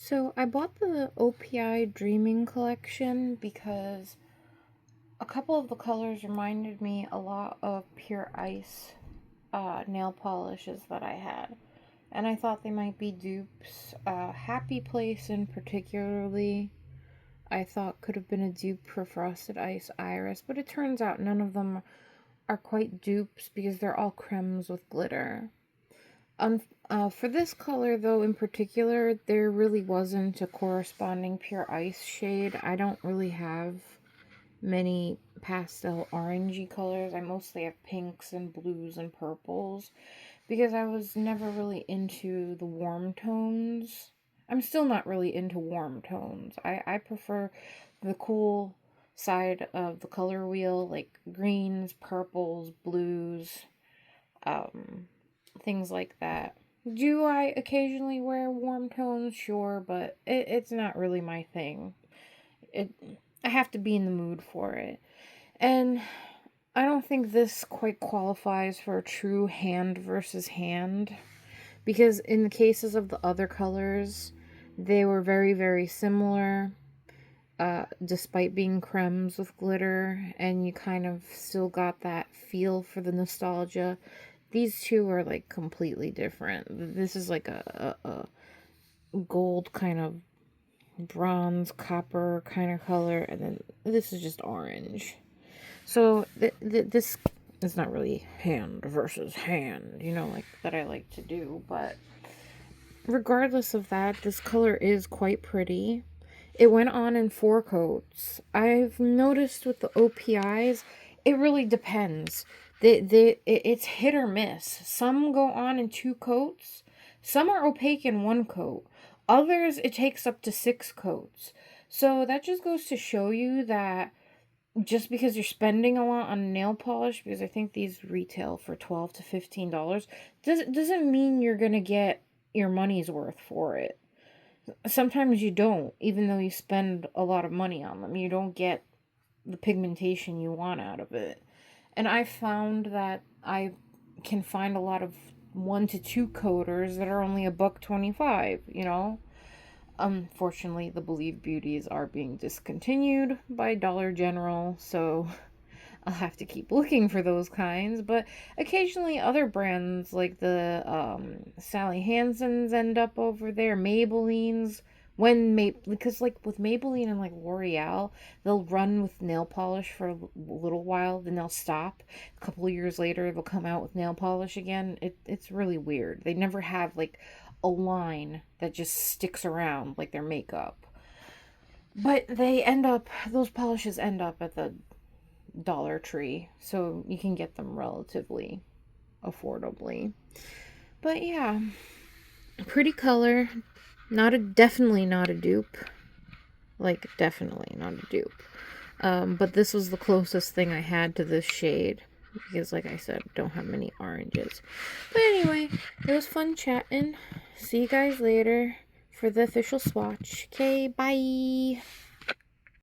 So I bought the OPI Dreaming Collection because a couple of the colors reminded me a lot of Pure Ice nail polishes that I had. And I thought they might be dupes. Happy Place in particularly, I thought could have been a dupe for Frosted Ice Iris, but it turns out none of them are quite dupes because they're all cremes with glitter. For this color, though, in particular, there really wasn't a corresponding Pure Ice shade. I don't really have many pastel orangey colors. I mostly have pinks and blues and purples because I was never really into the warm tones. I'm still not really into warm tones. I prefer the cool side of the color wheel, like greens, purples, blues, um, things like that. Do I occasionally wear warm tones? Sure, but it's not really my thing. It I have to be in the mood for it. And I don't think this quite qualifies for a true hand versus hand because in the cases of the other colors, they were very, very similar. Despite being cremes with glitter, and you kind of still got that feel for the nostalgia. These two are like completely different. This is like a gold kind of bronze copper kind of color, and then this is just orange. So this is not really hand versus hand, like that I like to do, but regardless of that, this color is quite pretty. It went on in 4 coats. I've noticed with the OPIs, it really depends. It's hit or miss. Some go on in 2 coats. Some are opaque in 1 coat. Others, it takes up to 6 coats. So that just goes to show you that just because you're spending a lot on nail polish, because I think these retail for $12 to $15, doesn't mean you're going to get your money's worth for it. Sometimes you don't, even though you spend a lot of money on them. You don't get the pigmentation you want out of it. And I found that I can find a lot of 1 to 2 coaters that are only $1.25. Unfortunately, the Believe Beauties are being discontinued by Dollar General, so I'll have to keep looking for those kinds, but occasionally other brands like the Sally Hansen's end up over there, Maybelline's. Because like with Maybelline and like L'Oreal, they'll run with nail polish for a little while, then they'll stop. A couple of years later, they'll come out with nail polish again. It's really weird. They never have like a line that just sticks around like their makeup. But those polishes end up at the Dollar Tree, so you can get them relatively affordably. But yeah, pretty color. Definitely not a dupe. Like, definitely not a dupe. But this was the closest thing I had to this shade. Because, like I said, don't have many oranges. But anyway, it was fun chatting. See you guys later for the official swatch. Okay, bye!